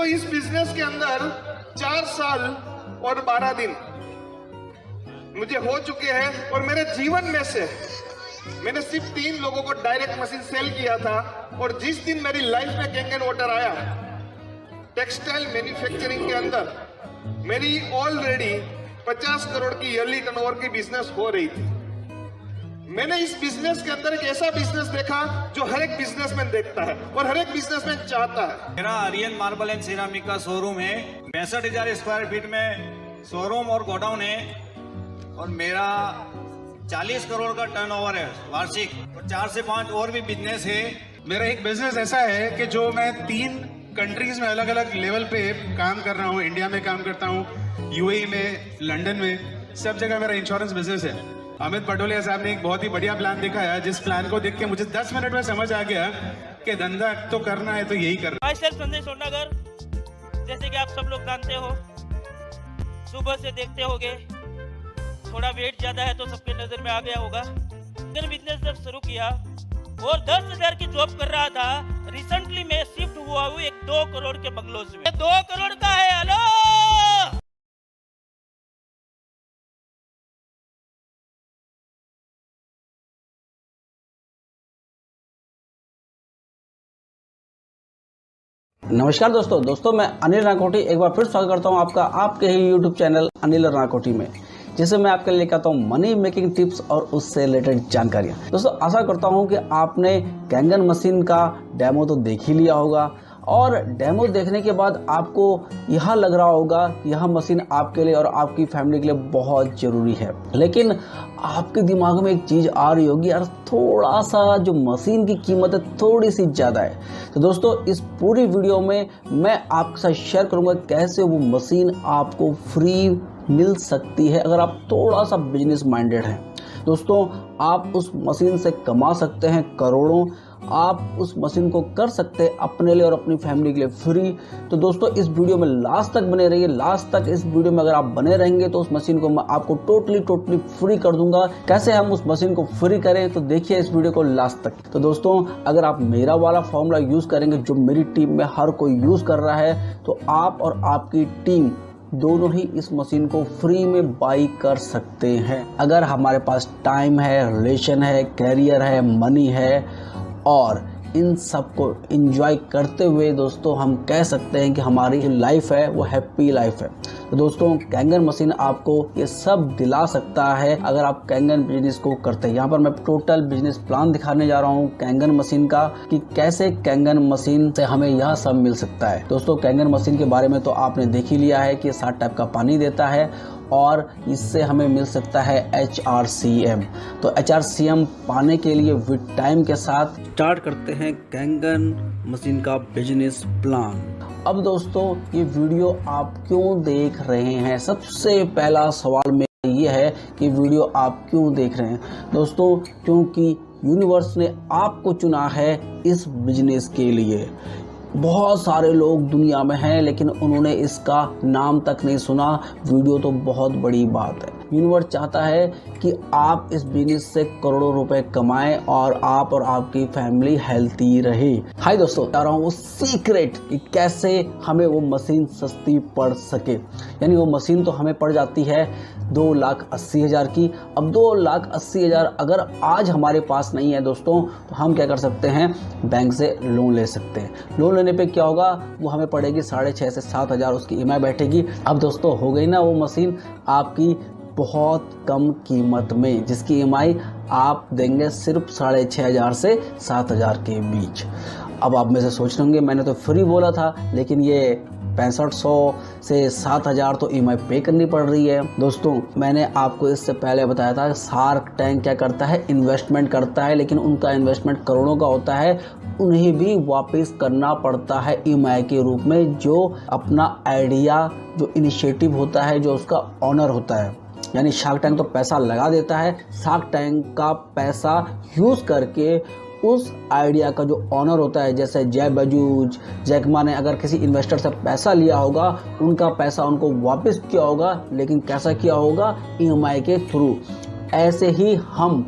दोस्तों इस बिजनेस के अंदर 4 साल और 12 दिन मुझे हो चुके हैं और मेरे जीवन में से मैंने सिर्फ 3 लोगों को डायरेक्ट मशीन सेल किया था। और जिस दिन मेरी लाइफ में कैंगन वाटर आया, टेक्सटाइल मैन्युफैक्चरिंग के अंदर मेरी ऑलरेडी 50 करोड़ की ईयरली टर्नओवर की बिजनेस हो रही थी। मैंने इस बिजनेस के अंदर एक ऐसा बिजनेस देखा जो हर एक बिजनेसमैन देखता है और हर एक बिजनेसमैन चाहता है। मेरा आर्यन मार्बल एंड सिरामिक का शोरूम है। 65,000 स्क्वायर फीट में शोरूम और गोडाउन है और मेरा 40 करोड़ का टर्नओवर है वार्षिक, और 4 से 5 और भी बिजनेस है। मेरा एक बिजनेस ऐसा है कि जो मैं 3 कंट्रीज में अलग अलग लेवल पे काम कर रहा हूँ। इंडिया में काम करता हूँ, यूएई में, लंदन में, सब जगह मेरा इंश्योरेंस बिजनेस है। अमित पटोलिया साहब ने एक बहुत ही बढ़िया प्लान दिखाया, जिस प्लान को देख के मुझे 10 मिनट में समझ आ गया कि धंधा तो करना है तो यही करना। माय सेल्फ संजय सोनागर, जैसे कि आप सब लोग जानते हो, सुबह से देखते होगे थोड़ा वेट ज्यादा है तो सबके नजर में आ गया होगा। बिजनेस जब शुरू किया और 10,000 की जॉब कर रहा था, रिसेंटली मैं शिफ्ट हुआ हूँ एक 2 करोड़ के बंगलोज में। 2 करोड़ का है। हेलो, नमस्कार दोस्तों, मैं अनिल राकोटी एक बार फिर स्वागत करता हूं आपका आपके ही YouTube चैनल अनिल राकोटी में, जिसमें मैं आपके लिए लेकर आता हूं मनी मेकिंग टिप्स और उससे रिलेटेड जानकारियां। दोस्तों, आशा करता हूं कि आपने कैंगन मशीन का डेमो तो देख ही लिया होगा और डेमो देखने के बाद आपको यह लग रहा होगा कि यह मशीन आपके लिए और आपकी फैमिली के लिए बहुत ज़रूरी है। लेकिन आपके दिमाग में एक चीज़ आ रही होगी, यार थोड़ा सा जो मशीन की कीमत है थोड़ी सी ज़्यादा है। तो दोस्तों, इस पूरी वीडियो में मैं आपके साथ शेयर करूंगा कैसे वो मशीन आपको फ्री मिल सकती है अगर आप थोड़ा सा बिजनेस माइंडेड हैं। दोस्तों, आप उस मशीन से कमा सकते हैं करोड़ों। आप उस मशीन को कर सकते हैं अपने लिए और अपनी फैमिली के लिए फ्री। तो दोस्तों, इस वीडियो में लास्ट तक बने रहिए। लास्ट तक इस वीडियो में अगर आप बने रहेंगे तो उस मशीन को मैं आपको टोटली फ्री कर दूंगा। कैसे हम उस मशीन को फ्री करें, तो देखिए इस वीडियो को लास्ट तक। तो दोस्तों, अगर आप मेरा वाला फॉर्मूला यूज करेंगे जो मेरी टीम में हर कोई यूज कर रहा है, तो आप और आपकी टीम दोनों ही इस मशीन को फ्री में बाई कर सकते हैं। अगर हमारे पास टाइम है, रिलेशन है, कैरियर है, मनी है और इन सब को एंजॉय करते हुए दोस्तों हम कह सकते हैं कि हमारी जो लाइफ है वो हैप्पी लाइफ है। तो दोस्तों, कैंगन मशीन आपको ये सब दिला सकता है अगर आप कैंगन बिजनेस को करते हैं। यहाँ पर मैं टोटल बिजनेस प्लान दिखाने जा रहा हूँ कैंगन मशीन का, कि कैसे कैंगन मशीन से हमें यह सब मिल सकता है। दोस्तों, कैंगन मशीन के बारे में तो आपने देख ही लिया है कि 7 टाइप का पानी देता है और इससे हमें मिल सकता है HRCM। तो HRCM पाने के लिए विद टाइम के साथ स्टार्ट करते हैं कैंगन मशीन का बिजनेस प्लान। अब दोस्तों, ये वीडियो आप क्यों देख रहे हैं? सबसे पहला सवाल मेरा ये है कि वीडियो आप क्यों देख रहे हैं? दोस्तों, क्योंकि यूनिवर्स ने आपको चुना है इस बिजनेस के लिए। बहुत सारे लोग दुनिया में हैं लेकिन उन्होंने इसका नाम तक नहीं सुना। वीडियो तो बहुत बड़ी बात है। यूनिवर्स चाहता है कि आप इस बिजनेस से करोड़ों रुपए कमाएं और आप और आपकी फैमिली हेल्थी रहे। हाय दोस्तों, बता रहा हूँ वो सीक्रेट कि कैसे हमें वो मशीन सस्ती पड़ सके। यानी वो मशीन तो हमें पड़ जाती है 2,80,000 की। अब 2,80,000 अगर आज हमारे पास नहीं है दोस्तों, तो हम क्या कर सकते हैं? बैंक से लोन ले सकते हैं। लोन लेने पे क्या होगा? वो हमें पड़ेगी 6,500 से 7,000 उसकी EMI बैठेगी। अब दोस्तों, हो गई ना वो मशीन आपकी बहुत कम कीमत में, जिसकी EMI आप देंगे सिर्फ 6,500 से 7,000 के बीच। अब आप में से सोच रहे होंगे मैंने तो फ्री बोला था, लेकिन ये 6500 से 7,000 तो EMI पे करनी पड़ रही है। दोस्तों, मैंने आपको इससे पहले बताया था शार्क टैंक क्या करता है? इन्वेस्टमेंट करता है, लेकिन उनका इन्वेस्टमेंट करोड़ों का होता है। उन्हें भी वापस करना पड़ता है EMI के रूप में, जो अपना आइडिया, जो इनिशिएटिव होता है, जो उसका ऑनर होता है। यानी शार्क टैंक तो पैसा लगा देता है, शार्क टैंक का पैसा यूज करके उस आइडिया का जो ऑनर होता है, जैसे जय बजूज, जैकमा ने अगर किसी इन्वेस्टर से पैसा लिया होगा, उनका पैसा उनको वापस किया होगा, लेकिन कैसा किया होगा? EMI के थ्रू। ऐसे ही हम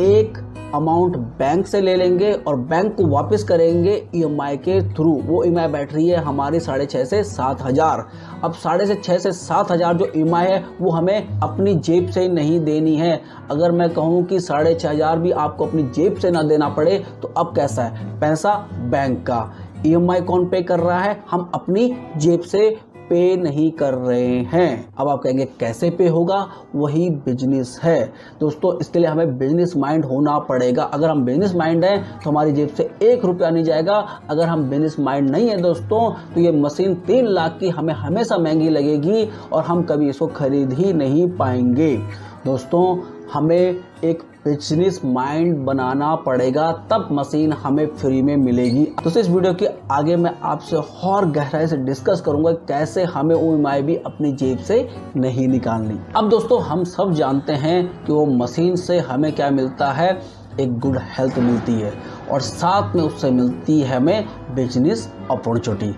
एक अमाउंट बैंक से ले लेंगे और बैंक को वापस करेंगे ईएमआई के थ्रू। वो ईएमआई बैठ रही है हमारी 6,500 से 7,000। अब 6,500 से 7,000 जो ईएमआई है वो हमें अपनी जेब से नहीं देनी है। अगर मैं कहूँ कि 6,500 भी आपको अपनी जेब से ना देना पड़े तो अब कैसा है, पैसा बैंक का, ईएमआई कौन पे कर रहा है, हम अपनी जेब से पे नहीं कर रहे हैं। अब आप कहेंगे कैसे पे होगा, वही बिजनेस है दोस्तों। इसके लिए हमें बिजनेस माइंड होना पड़ेगा। अगर हम बिजनेस माइंड हैं तो हमारी जेब से 1 रुपया नहीं जाएगा। अगर हम बिजनेस माइंड नहीं है दोस्तों तो ये मशीन 3 लाख की हमें हमेशा महंगी लगेगी और हम कभी इसको खरीद ही नहीं पाएंगे। दोस्तों हमें एक बिजनेस माइंड बनाना पड़ेगा, तब मशीन हमें फ्री में मिलेगी। दोस्तों इस वीडियो के आगे मैं आपसे और गहराई से डिस्कस करूंगा कैसे हमें ईएमआई भी अपनी जेब से नहीं निकालनी। अब दोस्तों हम सब जानते हैं कि वो मशीन से हमें क्या मिलता है, एक गुड हेल्थ मिलती है और साथ में उससे मिलती है हमें बिजनेस अपॉर्चुनिटी।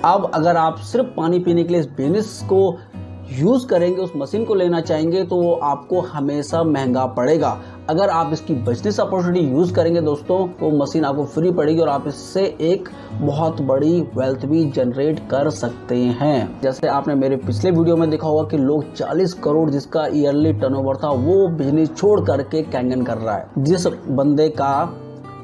अब अगर आप सिर्फ पानी पीने के लिए इस बिजनेस को यूज़ करेंगे, उस मशीन को लेना चाहेंगे तो वो आपको हमेशा महंगा पड़ेगा। अगर आप इसकी बिजनेस अपॉर्चुनिटी यूज़ करेंगे दोस्तों, वो मशीन आपको फ्री पड़ेगी और आप इससे एक बहुत बड़ी वेल्थ भी जनरेट कर सकते हैं। जैसे आपने मेरे पिछले वीडियो में देखा होगा कि लोग 40 करोड़ जिसका ईयरली टर्नओवर था वो बिजनेस छोड़ करके कैंगन कर रहा है। जिस बंदे का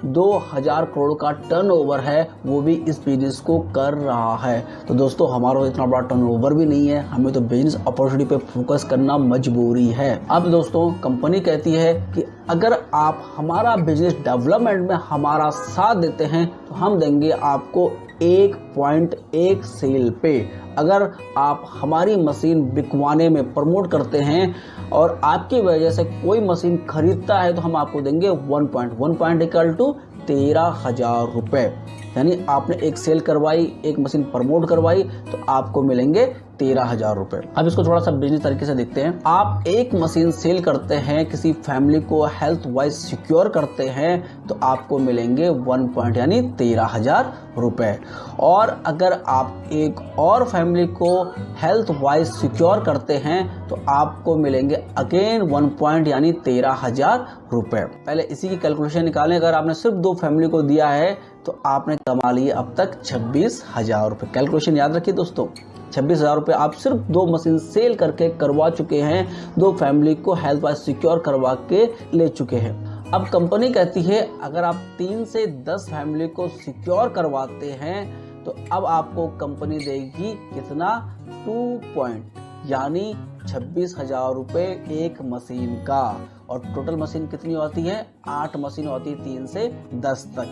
2,000 करोड़ का टर्नओवर है वो भी इस बिजनेस को कर रहा है। तो दोस्तों हमारा तो इतना बड़ा टर्नओवर भी नहीं है, हमें तो बिजनेस अपॉर्चुनिटी पे फोकस करना मजबूरी है। अब दोस्तों कंपनी कहती है कि अगर आप हमारा बिजनेस डेवलपमेंट में हमारा साथ देते हैं तो हम देंगे आपको 1.1 सेल पे। अगर आप हमारी मशीन बिकवाने में प्रमोट करते हैं और आपकी वजह से कोई मशीन खरीदता है तो हम आपको देंगे 1 पॉइंट इक्वल टू 13,000 रुपए। यानी आपने एक सेल करवाई, एक मशीन प्रमोट करवाई तो आपको मिलेंगे 13,000 रुपए। अब इसको थोड़ा सा बिजनेस तरीके से देखते हैं। आप एक मशीन सेल करते हैं, किसी फैमिली को हेल्थ वाइज सिक्योर करते हैं तो आपको मिलेंगे 1 पॉइंट यानी 13,000 रुपए। और अगर आप एक और फैमिली को हेल्थ वाइज सिक्योर करते हैं तो आपको मिलेंगे अगेन 1 पॉइंट यानी 13,000 रुपए। पहले इसी की कैलकुलेशन निकालें। अगर आपने सिर्फ 2 फैमिली को दिया है तो आपने कमा लिए अब तक 26,000 रुपए। कैलकुलेशन याद रखिए दोस्तों, 26,000 रुपए आप सिर्फ 2 मशीन सेल करके करवा चुके हैं, 2 फैमिली को हेल्थ वाइज सिक्योर करवा के ले चुके हैं। अब कंपनी कहती है अगर आप 3 से 10 फैमिली को सिक्योर करवाते हैं तो अब आपको कंपनी देगी कितना, 2 पॉइंट यानी 26,000 रुपए एक मशीन का। और टोटल मशीन कितनी होती है, 8 मशीन होती है 3 से 10 तक।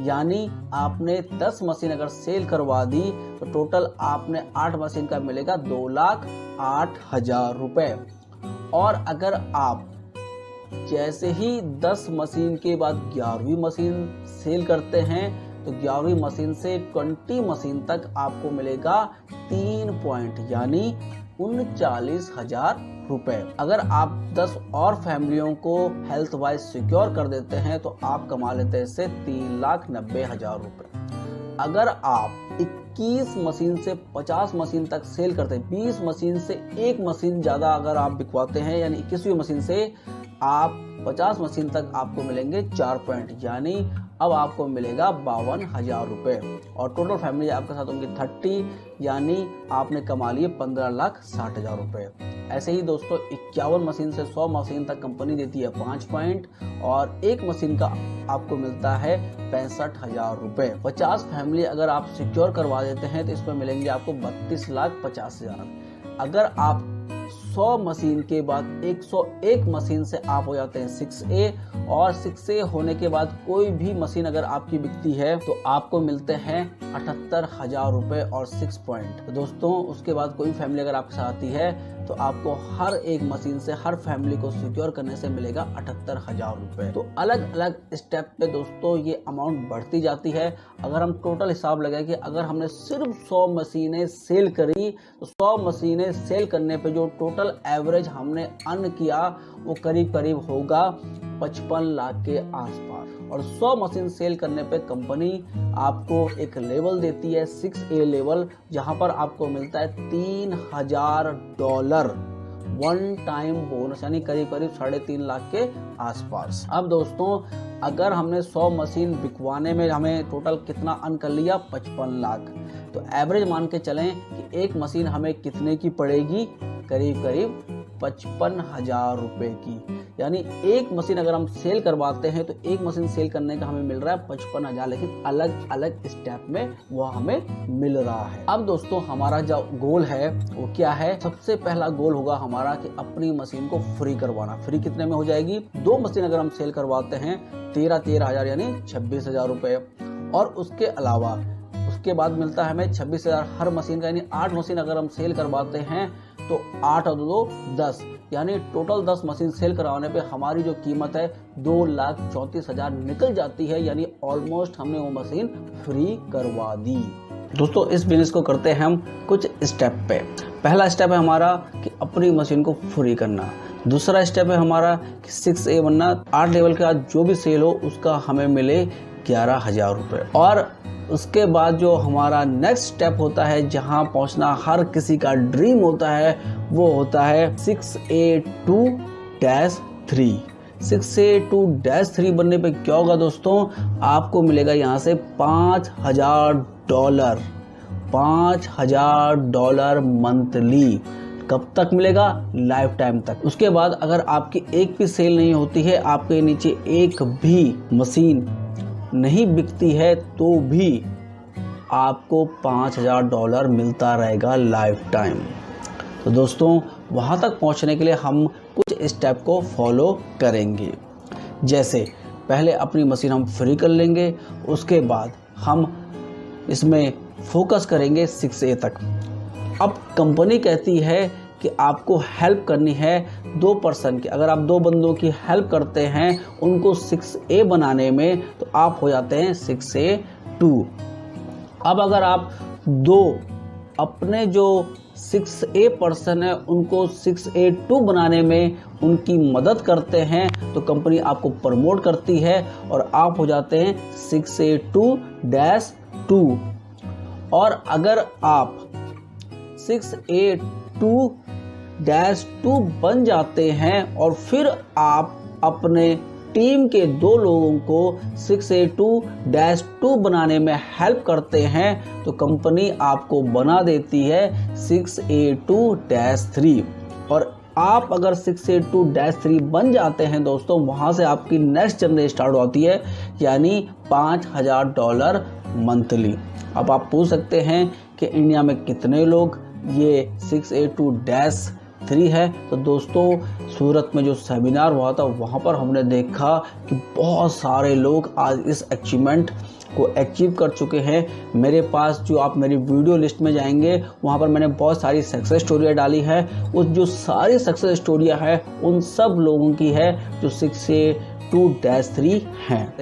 यानी आपने 10 मशीन अगर सेल करवा दी तो टोटल आपने 8 मशीन का मिलेगा 2,08,000 रुपए। और अगर आप जैसे ही 10 मशीन के बाद 11वीं मशीन सेल करते हैं तो 11वीं मशीन से 20 मशीन तक आपको मिलेगा 3 पॉइंट यानी 39,000 रुपए। अगर आप 10 और फैमिलियों को हेल्थ वाइज सिक्योर कर देते हैं तो आप कमा लेते हैं इससे 3,90,000 रुपए। अगर आप 21 मशीन से 50 मशीन तक सेल करते हैं, 20 मशीन से 1 मशीन ज्यादा अगर आप बिकवाते हैं यानी 21वीं मशीन से आप 50 मशीन तक आपको मिलेंगे 4 पॉइंट यानी अब आपको मिलेगा 52,000 रुपए। और टोटल फैमिली आपके साथ होंगी 30 यानी आपने कमा लिए 15,60,000 रुपए। ऐसे ही दोस्तों 51 मशीन से 100 मशीन तक कंपनी देती है 5 पॉइंट और एक मशीन का आपको मिलता है 65,000 रुपए। 50 फैमिली अगर आप सिक्योर करवा देते हैं तो इसमें मिलेंगे आपको 32,50,000। अगर आप 100 मशीन के बाद 101 मशीन से आप हो जाते हैं 6A और 6A होने के बाद कोई भी मशीन अगर आपकी बिकती है तो आपको मिलते हैं 78,000 रुपए और 6 पॉइंट। तो दोस्तों उसके बाद कोई फैमिली अगर आपके साथ आती है तो आपको हर एक मशीन से हर फैमिली को सिक्योर करने से मिलेगा 78,000 रुपए। तो अलग अलग स्टेप पे दोस्तों ये अमाउंट बढ़ती जाती है। अगर हम टोटल हिसाब लगाएं कि अगर हमने सिर्फ 100 मशीनें सेल करी तो 100 मशीनें सेल करने पे जो टोटल एवरेज हमने अर्न किया वो करीब करीब होगा 55 लाख के आसपास। और 100 मशीन सेल करने पे कंपनी आपको एक लेवल देती है 6A लेवल, जहां पर आपको मिलता है $3,000 वन टाइम बोनस यानी करीब करीब 3.5 लाख के आसपास। अब दोस्तों अगर हमने 100 मशीन बिकवाने में हमें टोटल कितना अर्न कर लिया, 55 लाख, तो एवरेज मान के चलें कि एक मशीन हमें कितने की पड़ेगी, करीब करीब 55,000 रुपए की। यानी एक मशीन अगर हम सेल करवाते हैं तो एक मशीन सेल करने का हमें मिल रहा है 55,000, लेकिन अलग अलग स्टेप में वो हमें मिल रहा है। अब दोस्तों हमारा जो गोल है वो क्या है, सबसे पहला गोल होगा हमारा कि अपनी मशीन को फ्री करवाना। फ्री कितने में हो जाएगी, 2 मशीन अगर हम सेल करवाते हैं 13,000 यानी 26,000 रुपए, और उसके अलावा उसके बाद मिलता है हमें 26,000 हर मशीन का, यानी 8 मशीन अगर हम सेल करवाते हैं तो 8 और 2 10, यानी टोटल 10 मशीन सेल करवाने पे हमारी जो कीमत है 2,34,000 निकल जाती है, यानी ऑलमोस्ट हमने वो मशीन फ्री करवा दी। दोस्तों इस बिजनेस को करते हैं हम कुछ स्टेप पे। पहला स्टेप है हमारा कि अपनी मशीन को फ्री करना। दूसरा स्टेप है हमारा कि 6A बनना, 8 लेवल का जो भी सेल हो उसका हमें मिले 11,000 रुपये। और उसके बाद जो हमारा नेक्स्ट स्टेप होता है, जहां पहुंचना हर किसी का ड्रीम होता है, वो होता है 6A2-3। 6A2-3 बनने पे क्या होगा दोस्तों, आपको मिलेगा यहाँ से $5,000 मंथली। कब तक मिलेगा, लाइफ टाइम तक। उसके बाद अगर आपकी एक भी सेल नहीं होती है, आपके नीचे एक भी मशीन नहीं बिकती है, तो भी आपको $5,000 मिलता रहेगा लाइफ टाइम। तो दोस्तों वहाँ तक पहुँचने के लिए हम कुछ स्टेप को फॉलो करेंगे। जैसे पहले अपनी मशीन हम फ्री कर लेंगे, उसके बाद हम इसमें फोकस करेंगे 6A तक। अब कंपनी कहती है कि आपको हेल्प करनी है 2 पर्सन की। अगर आप 2 बंदों की हेल्प करते हैं उनको 6A बनाने में, तो आप हो जाते हैं 6A2। अब अगर आप 2 अपने जो 6A पर्सन है उनको 6A2 बनाने में उनकी मदद करते हैं, तो कंपनी आपको प्रमोट करती है और आप हो जाते हैं 6A2-2। और अगर आप 6A2-2 बन जाते हैं और फिर आप अपने टीम के 2 लोगों को 6A2-2 बनाने में हेल्प करते हैं, तो कंपनी आपको बना देती है 6A2-3। और आप अगर 6A2-3 बन जाते हैं दोस्तों, वहाँ से आपकी नेक्स्ट जर्नी स्टार्ट होती है, यानी $5,000 मंथली। अब आप पूछ सकते हैं कि इंडिया में कितने लोग ये 6A2-3 है। तो दोस्तों सूरत में जो सेमिनार हुआ था वहाँ पर हमने देखा कि बहुत सारे लोग आज इस अचीवमेंट को अचीव कर चुके हैं। मेरे पास जो आप मेरी वीडियो लिस्ट में जाएंगे वहाँ पर मैंने बहुत सारी सक्सेस स्टोरियाँ डाली है। उस जो सारी सक्सेस स्टोरियाँ हैं उन सब लोगों की है जो 6A2-3 हैं।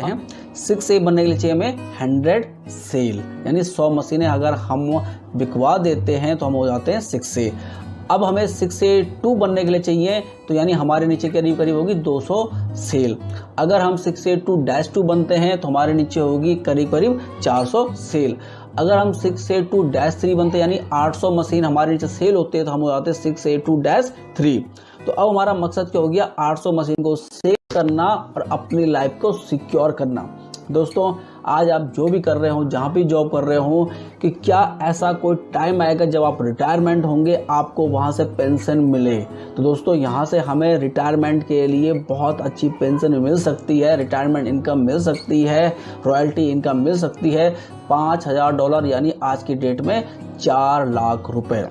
6A बनने के लिए चाहिए हमें 100 सेल, यानी 100 मशीनें अगर हम बिकवा देते हैं तो हम हो जाते हैं 6A। अब हमें 6A2 बनने के लिए चाहिए, तो यानी हमारे नीचे करीब करीब होगी 200 सेल। अगर हम 6A2-2 बनते हैं तो हमारे नीचे होगी करीब करीब 400 सेल। अगर हम 6A2-3 बनते हैं यानी 800 मशीन हमारे नीचे सेल होते हैं तो हम हो जाते हैं 6A2-3। तो अब हमारा मकसद क्या हो गया, 800 मशीन को सेल करना और अपनी लाइफ को सिक्योर करना। दोस्तों आज आप जो भी कर रहे हो, जहाँ भी जॉब कर रहे हो, कि क्या ऐसा कोई टाइम आएगा जब आप रिटायरमेंट होंगे आपको वहाँ से पेंशन मिले। तो दोस्तों यहाँ से हमें रिटायरमेंट के लिए बहुत अच्छी पेंशन मिल सकती है, रिटायरमेंट इनकम मिल सकती है, रॉयल्टी इनकम मिल सकती है $5,000 यानी आज की डेट में 4 लाख रुपए।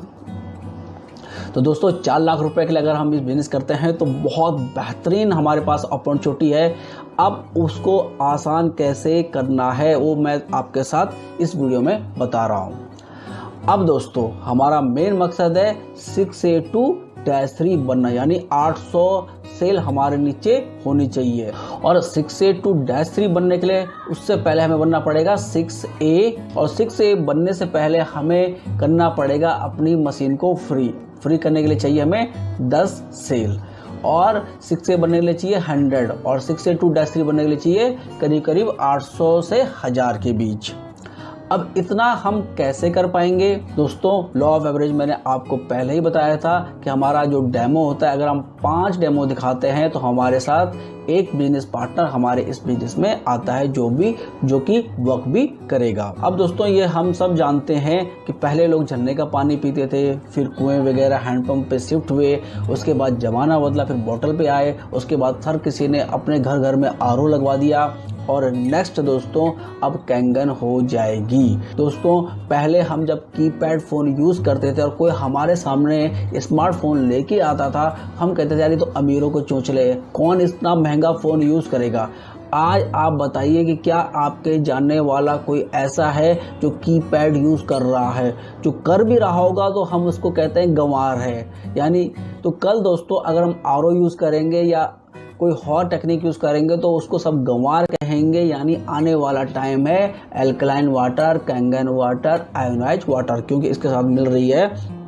तो दोस्तों 4 लाख रुपए के लिए अगर हम इस बिजनेस करते हैं तो बहुत बेहतरीन हमारे पास अपॉर्चुनिटी है। अब उसको आसान कैसे करना है वो मैं आपके साथ इस वीडियो में बता रहा हूँ। अब दोस्तों हमारा मेन मकसद है 6A2-3 बनना, यानी 800 सेल हमारे नीचे होनी चाहिए। और 6A2-3 बनने के लिए उससे पहले हमें बनना पड़ेगा 6A, और 6A बनने से पहले हमें करना पड़ेगा अपनी मशीन को फ्री करने के लिए चाहिए हमें 10 सेल, और 6A बनने के लिए चाहिए 100, और 6A2-3 बनने के लिए चाहिए करीब करीब 800 से 1000 के बीच। अब इतना हम कैसे कर पाएंगे दोस्तों? लॉ ऑफ एवरेज मैंने आपको पहले ही बताया था कि हमारा जो डेमो होता है, अगर हम 5 डेमो दिखाते हैं तो हमारे साथ एक बिजनेस पार्टनर हमारे इस बिजनेस में आता है जो कि वर्क भी करेगा। अब दोस्तों ये हम सब जानते हैं कि पहले लोग झरने का पानी पीते थे, फिर कुएं वगैरह हैंडपंप पे शिफ्ट हुए, उसके बाद जमाना बदला, फिर बोतल पे आए, उसके बाद हर किसी ने अपने घर घर में आरओ लगवा दिया और नेक्स्ट दोस्तों अब कैंगन हो जाएगी। दोस्तों पहले हम जब कीपैड फ़ोन यूज़ करते थे और कोई हमारे सामने स्मार्टफोन लेके आता था, हम कहते थे यार ये तो अमीरों को चोंचले, कौन इतना महंगा फ़ोन यूज़ करेगा। आज आप बताइए कि क्या आपके जानने वाला कोई ऐसा है जो कीपैड यूज़ कर रहा है? जो कर भी रहा होगा तो हम उसको कहते हैं गंवार है। यानी तो कल दोस्तों अगर हम आरओ यूज़ करेंगे या कोई और टेक्निक यूज़ करेंगे तो उसको सब गंवार कहेंगे। यानी आने वाला टाइम है alkaline water, Kangen water, ionize water, क्योंकि इसके साथ मिल रही है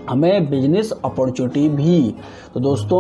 हमें बिजनेस अपॉर्चुनिटी भी। तो दोस्तों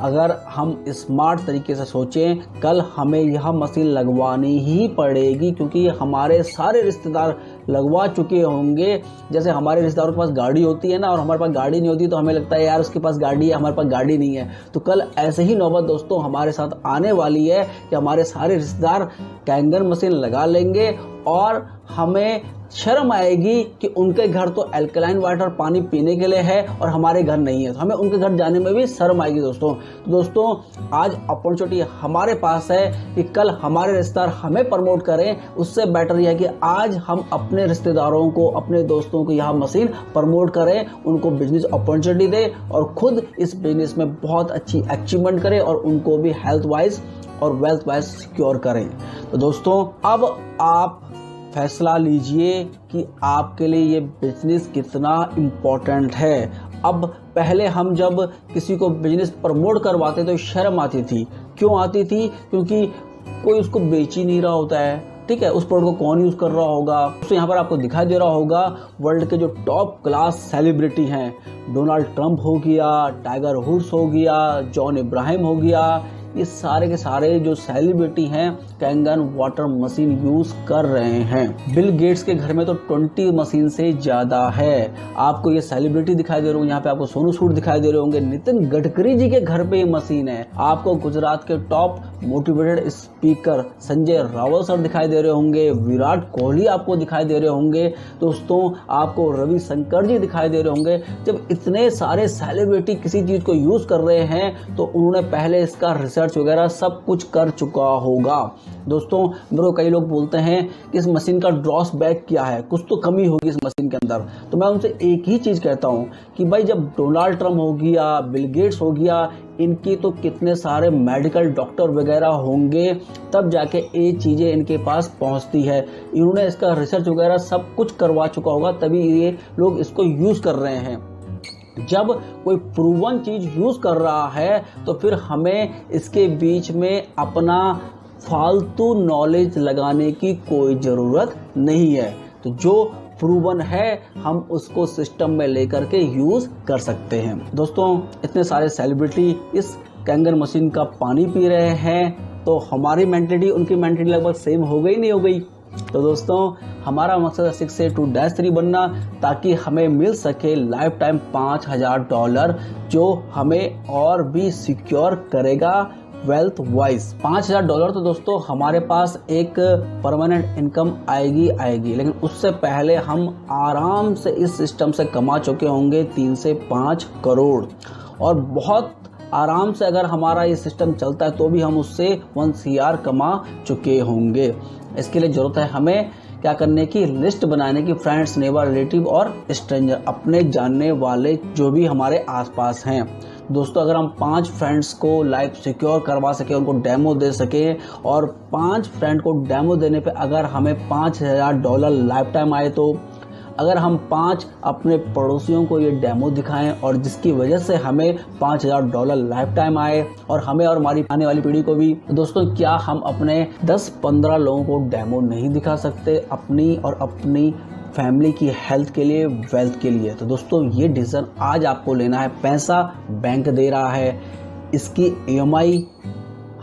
अगर हम स्मार्ट तरीके से सोचें, कल हमें यह मशीन लगवानी ही पड़ेगी, क्योंकि हमारे सारे रिश्तेदार लगवा चुके होंगे। जैसे हमारे रिश्तेदारों के पास गाड़ी होती है ना, और हमारे पास गाड़ी नहीं होती तो हमें लगता है यार उसके पास गाड़ी है, हमारे पास गाड़ी नहीं है। तो कल ऐसे ही नौबत दोस्तों हमारे साथ आने वाली है कि हमारे सारे रिश्तेदार कैंगन मशीन लगा लेंगे और हमें शर्म आएगी कि उनके घर तो एल्कलाइन वाटर पानी पीने के लिए है और हमारे घर नहीं है, तो हमें उनके घर जाने में भी शर्म आएगी दोस्तों। तो दोस्तों आज अपॉर्चुनिटी हमारे पास है कि कल हमारे रिश्तेदार हमें प्रमोट करें। उससे बेटर यह है कि आज हम अपने रिश्तेदारों को, अपने दोस्तों को यह मशीन प्रमोट करें, उनको बिजनेस अपॉर्चुनिटी दें और खुद इस बिजनेस में बहुत अच्छी अचीवमेंट करें और उनको भी हेल्थ वाइज और वेल्थ वाइज सिक्योर करें। तो दोस्तों अब आप फैसला लीजिए कि आपके लिए ये बिजनेस कितना इम्पोर्टेंट है। अब पहले हम जब किसी को बिजनेस प्रमोट करवाते तो शर्म आती थी। क्यों आती थी? क्योंकि कोई उसको बेच ही नहीं रहा होता है, ठीक है, उस प्रोडक्ट को कौन यूज़ कर रहा होगा। तो यहाँ पर आपको दिखाई दे रहा होगा वर्ल्ड के जो टॉप क्लास सेलिब्रिटी हैं, डोनाल्ड ट्रंप हो गया, टाइगर वुड्स हो गया, जॉन इब्राहिम हो गया, ये सारे के सारे जो सेलिब्रिटी हैं कैंगन वाटर मशीन यूज कर रहे हैं। बिल गेट्स के घर में तो 20 मशीन से ज्यादा है। आपको ये सेलिब्रिटी दिखाई दे रहे होंगे, यहाँ पे आपको सोनू सूद दिखाई दे रहे होंगे, नितिन गडकरी जी के घर पे ये मशीन है। आपको गुजरात के top motivated speaker Sanjay Rawal sir दिखाई दे रहे होंगे, विराट कोहली आपको दिखाई दे रहे होंगे, दोस्तों आपको रवि शंकर जी दिखाई दे रहे होंगे। जब इतने सारे सेलिब्रिटी किसी चीज को यूज कर रहे हैं तो उन्होंने पहले इसका रिसर्च वगैरह सब कुछ कर चुका होगा। दोस्तों मेरे को कई लोग बोलते हैं कि इस मशीन का ड्रॉबैक क्या है, कुछ तो कमी होगी इस मशीन के अंदर। तो मैं उनसे एक ही चीज कहता हूं कि भाई जब डोनाल्ड ट्रंप हो गया, बिल गेट्स हो गया, इनकी तो कितने सारे मेडिकल डॉक्टर वगैरह होंगे, तब जाके ये चीजें इनके पास पहुंचती है। इन्होंने इसका रिसर्च वगैरह सब कुछ करवा चुका होगा, तभी ये लोग इसको यूज कर रहे हैं। जब कोई प्रूवन चीज यूज कर रहा है तो फिर हमें इसके बीच में अपना फालतू नॉलेज लगाने की कोई ज़रूरत नहीं है। तो जो प्रूवन है हम उसको सिस्टम में लेकर के यूज़ कर सकते हैं। दोस्तों इतने सारे सेलिब्रिटी इस कैंगन मशीन का पानी पी रहे हैं तो हमारी मेंटेलिटी उनकी मेंटेलिटी लगभग सेम हो गई नहीं हो गई। तो दोस्तों हमारा मकसद है 6 से 2-3 बनना, ताकि हमें मिल सके लाइफ टाइम $5000 जो हमें और भी सिक्योर करेगा वेल्थ वाइज। $5000 तो दोस्तों हमारे पास एक परमानेंट इनकम आएगी, लेकिन उससे पहले हम आराम से इस सिस्टम से कमा चुके होंगे 3 से 5 करोड़, और बहुत आराम से अगर हमारा ये सिस्टम चलता है तो भी हम उससे 1 CR कमा चुके होंगे। इसके लिए ज़रूरत है हमें क्या करने की, लिस्ट बनाने की, फ्रेंड्स, नेबर, रिलेटिव और स्ट्रेंजर, अपने जानने वाले जो भी हमारे आसपास हैं। दोस्तों अगर हम 5 फ्रेंड्स को लाइफ सिक्योर करवा सके, उनको डेमो दे सके, और 5 फ्रेंड को डेमो देने पे अगर हमें $5000 लाइफ टाइम आए, तो अगर हम 5 अपने पड़ोसियों को ये डेमो दिखाएं और जिसकी वजह से हमें $5000 लाइफ टाइम आए और हमें और हमारी आने वाली पीढ़ी को भी, तो दोस्तों क्या हम अपने 10-15 लोगों को डेमो नहीं दिखा सकते अपनी और अपनी फैमिली की हेल्थ के लिए, वेल्थ के लिए? तो दोस्तों ये डिसीजन आज आपको लेना है। पैसा बैंक दे रहा है, इसकी EMI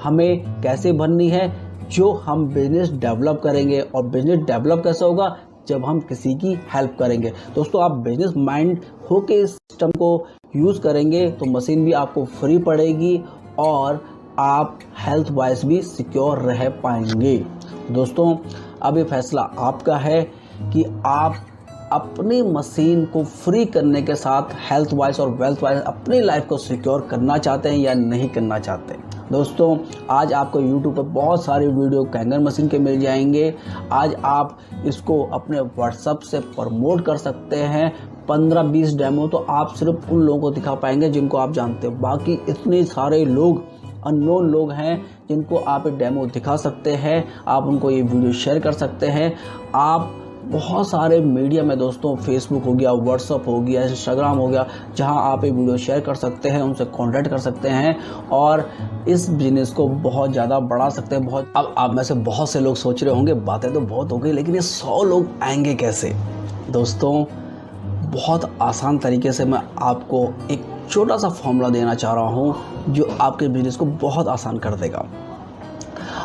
हमें कैसे भरनी है, जो हम बिजनेस डेवलप करेंगे। और बिजनेस डेवलप कैसे होगा, जब हम किसी की हेल्प करेंगे। दोस्तों आप बिजनेस माइंड होके इस सिस्टम को यूज़ करेंगे तो मशीन भी आपको फ्री पड़ेगी और आप हेल्थ वाइज भी सिक्योर रह पाएंगे। दोस्तों अब ये फैसला आपका है कि आप अपनी मशीन को फ्री करने के साथ हेल्थ वाइज और वेल्थ वाइज अपनी लाइफ को सिक्योर करना चाहते हैं या नहीं करना चाहते। दोस्तों आज आपको YouTube पर बहुत सारे वीडियो कैंगन मशीन के मिल जाएंगे। आज आप इसको अपने WhatsApp से प्रमोट कर सकते हैं। 15-20 डेमो तो आप सिर्फ उन लोगों को दिखा पाएंगे जिनको आप जानते हो। बाकी इतने सारे लोग अननोन लोग हैं जिनको आप एक डेमो दिखा सकते हैं। आप उनको ये वीडियो शेयर कर सकते हैं। आप बहुत सारे मीडिया में दोस्तों फेसबुक हो गया, व्हाट्सअप हो गया, इंस्टाग्राम हो गया, जहां आप ये वीडियो शेयर कर सकते हैं, उनसे कांटेक्ट कर सकते हैं और इस बिजनेस को बहुत ज़्यादा बढ़ा सकते हैं। बहुत अब आप में से बहुत से लोग सोच रहे होंगे बातें तो बहुत हो गई, लेकिन ये 100 लोग आएंगे कैसे। दोस्तों बहुत आसान तरीके से मैं आपको एक छोटा सा फॉर्मूला देना चाह रहा हूँ जो आपके बिजनेस को बहुत आसान कर देगा।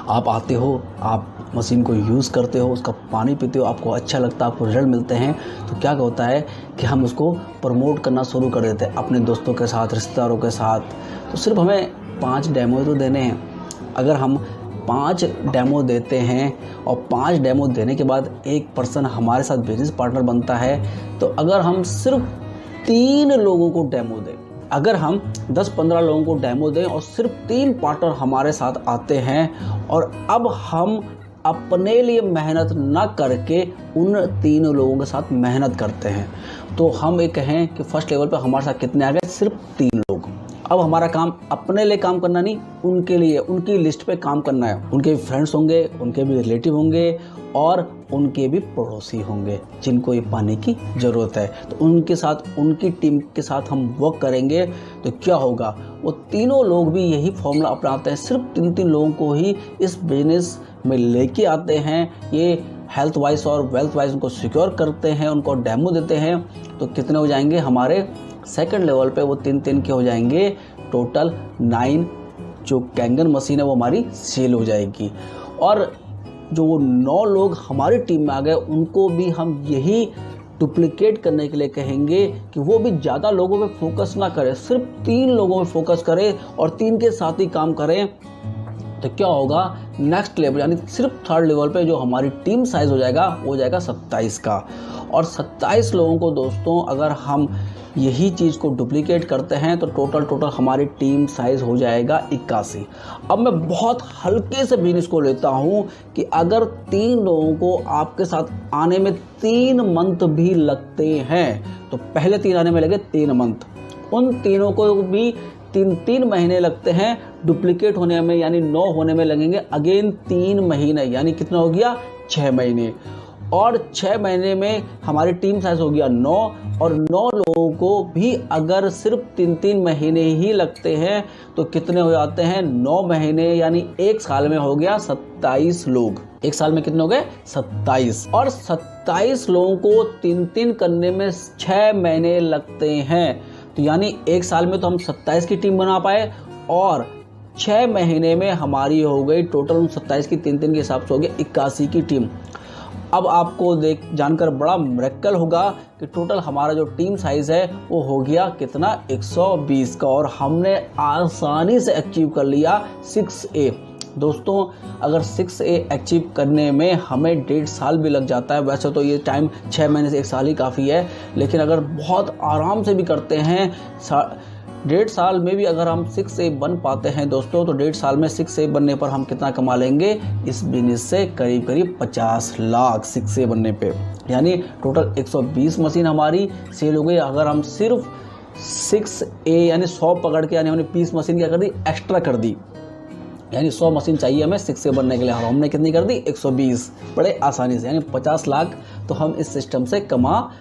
आप आते हो, आप मशीन को यूज़ करते हो, उसका पानी पीते हो, आपको अच्छा लगता है, आपको रिजल्ट मिलते हैं, तो क्या होता है कि हम उसको प्रमोट करना शुरू कर देते हैं अपने दोस्तों के साथ, रिश्तेदारों के साथ। तो सिर्फ हमें 5 डेमो तो देने हैं। अगर हम 5 डेमो देते हैं और 5 डेमो देने के बाद एक पर्सन हमारे साथ बिजनेस पार्टनर बनता है, तो अगर हम सिर्फ 3 लोगों को डेमो दें, अगर हम 10-15 लोगों को डेमो दें और सिर्फ 3 पार्टनर हमारे साथ आते हैं और अब हम अपने लिए मेहनत ना करके उन 3 लोगों के साथ मेहनत करते हैं, तो हम ये कहें कि फर्स्ट लेवल पे हमारे साथ कितने आ गए, सिर्फ 3 लोग। अब हमारा काम अपने लिए काम करना नहीं, उनके लिए, उनकी लिस्ट पे काम करना है। उनके भी फ्रेंड्स होंगे, उनके भी रिलेटिव होंगे और उनके भी पड़ोसी होंगे जिनको ये पानी की ज़रूरत है। तो उनके साथ, उनकी टीम के साथ हम वर्क करेंगे तो क्या होगा, वो तीनों लोग भी यही फॉर्मूला अपनाते हैं। सिर्फ 3 लोगों को ही इस बिजनेस में लेके आते हैं, ये हेल्थ वाइज और वेल्थ वाइज उनको सिक्योर करते हैं, उनको डेमो देते हैं। तो कितने हो जाएंगे हमारे सेकंड लेवल पे, वो 3 के हो जाएंगे। टोटल 9 जो कैंगन मशीन है वो हमारी सेल हो जाएगी। और जो वो 9 लोग हमारी टीम में आ गए उनको भी हम यही डुप्लीकेट करने के लिए कहेंगे कि वो भी ज़्यादा लोगों पे फोकस ना करें, सिर्फ 3 लोगों पे फोकस करें और 3 के साथ ही काम करें। तो क्या होगा, नेक्स्ट लेवल यानी सिर्फ 3rd लेवल पे जो हमारी टीम साइज हो जाएगा वो हो जाएगा 27 का। और 27 लोगों को दोस्तों अगर हम यही चीज़ को डुप्लीकेट करते हैं तो टोटल हमारी टीम साइज हो जाएगा 81। अब मैं बहुत हल्के से बिजनेस को लेता हूं कि अगर 3 लोगों को आपके साथ आने में 3 मंथ भी लगते हैं, तो पहले 3 आने में लगे 3 मंथ, उन तीनों को भी 3 महीने लगते हैं डुप्लीकेट होने में, यानी 9 होने में लगेंगे अगेन 3 महीने, यानी कितना हो गया 6 महीने। और 6 महीने में हमारी टीम साइज हो गया 9 और 9 लोगों को भी अगर सिर्फ 3 महीने ही लगते हैं तो कितने हो जाते हैं 9 महीने, यानी 1 साल में हो गया 27 लोग। 1 साल में कितने हो गए 27। और 27 लोगों को 3 करने में 6 महीने लगते हैं, तो यानी 1 साल में तो हम 27 की टीम बना पाए और 6 महीने में हमारी हो गई टोटल उन 27 की 3 के हिसाब से हो गया 81 की टीम। अब आपको जानकर बड़ा मिरेकल होगा कि टोटल हमारा जो टीम साइज है वो हो गया कितना 120 का, और हमने आसानी से अचीव कर लिया 6A। दोस्तों अगर 6A अचीव करने में हमें 1.5 साल भी लग जाता है, वैसे तो ये टाइम 6 महीने से 1 साल ही काफ़ी है, लेकिन अगर बहुत आराम से भी करते हैं 1.5 साल में भी अगर हम 6A बन पाते हैं दोस्तों, तो 1.5 साल में 6A बनने पर हम कितना कमा लेंगे इस बिजनेस से, करीब 50 लाख 6A बनने पे। यानी टोटल 120 मशीन हमारी सेल हो गई। अगर हम सिर्फ 6A यानी 100 पकड़ के, यानी हमने 20 मशीन क्या कर दी, एक्स्ट्रा कर दी, यानी 100 मशीन चाहिए हमें 6A बनने के लिए, हमने कितनी कर दी 120, बड़े आसानी से, यानी 50 लाख तो हम इस सिस्टम से कमा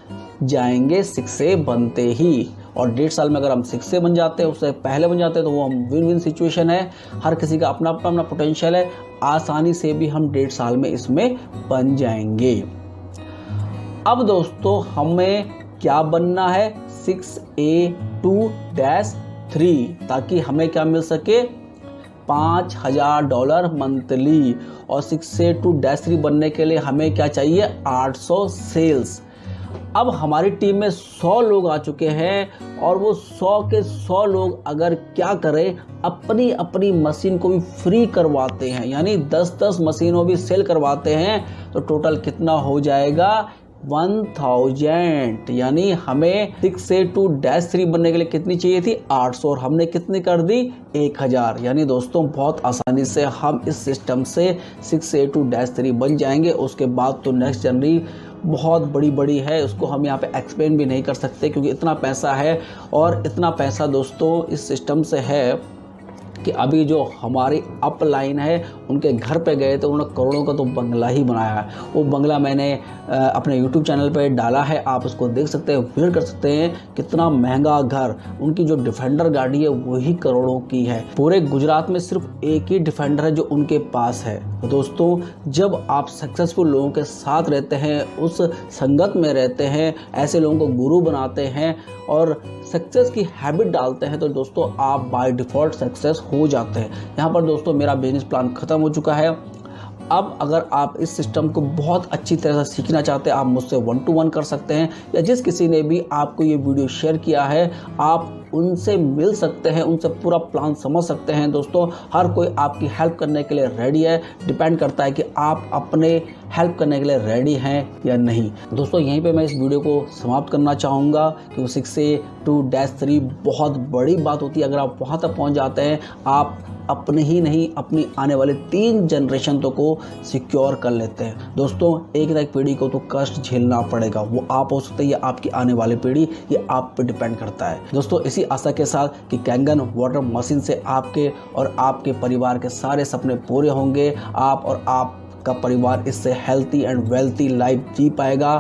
जाएंगे 6A बनते ही। और 1.5 साल में अगर हम 6A बन जाते हैं, उससे पहले बन जाते हैं, तो वो हम विन सिचुएशन है। हर किसी का अपना पोटेंशियल है, आसानी से भी हम 1.5 साल में इसमें बन जाएंगे। अब दोस्तों हमें क्या बनना है 6A2-3, ताकि हमें क्या मिल सके, $5,000 मंथली। और 6A2-3 बनने के लिए हमें क्या चाहिए? 800 सेल्स। अब हमारी टीम में 100 लोग आ चुके हैं और वो 100 के 100 लोग अगर क्या करें, अपनी अपनी मशीन को भी फ्री करवाते हैं, यानी 10-10 मशीनों भी सेल करवाते हैं, तो टोटल कितना हो जाएगा? 1000। यानी हमें 6A2-3 बनने के लिए कितनी चाहिए थी? 800, और हमने कितनी कर दी? 1000। यानी दोस्तों बहुत आसानी से हम इस सिस्टम से 6A2-3 बन जाएंगे। उसके बाद तो नेक्स्ट जनरी बहुत बड़ी है, उसको हम यहाँ पे एक्सप्लेन भी नहीं कर सकते क्योंकि इतना पैसा है। और इतना पैसा दोस्तों इस सिस्टम से है कि अभी जो हमारी अपलाइन है उनके घर पे गए तो उन्होंने करोड़ों का तो बंगला ही बनाया है। वो बंगला मैंने अपने YouTube चैनल पे डाला है, आप उसको देख सकते हैं, विजिट कर सकते हैं। कितना महंगा घर, उनकी जो डिफेंडर गाड़ी है वही करोड़ों की है। पूरे गुजरात में सिर्फ एक ही डिफेंडर है जो उनके पास है। तो दोस्तों जब आप सक्सेसफुल लोगों के साथ रहते हैं, उस संगत में रहते हैं, ऐसे लोगों को गुरु बनाते हैं और सक्सेस की हैबिट डालते हैं, तो दोस्तों आप बाय डिफ़ॉल्ट सक्सेस हो जाते हैं। यहाँ पर दोस्तों मेरा बिजनेस प्लान ख़त्म हो चुका है। अब अगर आप इस सिस्टम को बहुत अच्छी तरह से सीखना चाहते हैं, आप मुझसे 1-to-1 कर सकते हैं, या जिस किसी ने भी आपको ये वीडियो शेयर किया है आप उनसे मिल सकते हैं, उनसे पूरा प्लान समझ सकते हैं। दोस्तों हर कोई आपकी हेल्प करने के लिए रेडी है, डिपेंड करता है कि आप अपने हेल्प करने के लिए रेडी हैं या नहीं। दोस्तों यहीं पे मैं इस वीडियो को समाप्त करना चाहूँगा क्योंकि 6A2-3 बहुत बड़ी बात होती है। अगर आप वहाँ तक पहुँच जाते हैं, आप अपने ही नहीं अपनी आने वाले 3 जनरेशन तो को सिक्योर कर लेते हैं। दोस्तों एक ना एक पीढ़ी को तो कष्ट झेलना पड़ेगा, वो आप हो सकते हैं या आपकी आने वाली पीढ़ी, ये आप पे डिपेंड करता है। दोस्तों इसी आशा के साथ कि कैंगन वाटर मशीन से आपके और आपके परिवार के सारे सपने पूरे होंगे, आप और आप का परिवार इससे हेल्थी एंड वेल्थी लाइफ जी पाएगा,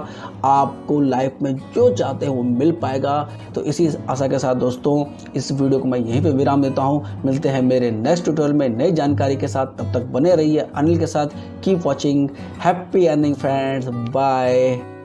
आपको लाइफ में जो चाहते हैं वो मिल पाएगा। तो इसी आशा के साथ दोस्तों इस वीडियो को मैं यहीं पे विराम देता हूँ। मिलते हैं मेरे नेक्स्ट ट्यूटोरियल में नई जानकारी के साथ, तब तक बने रहिए अनिल के साथ। Keep watching, happy earning friends, bye.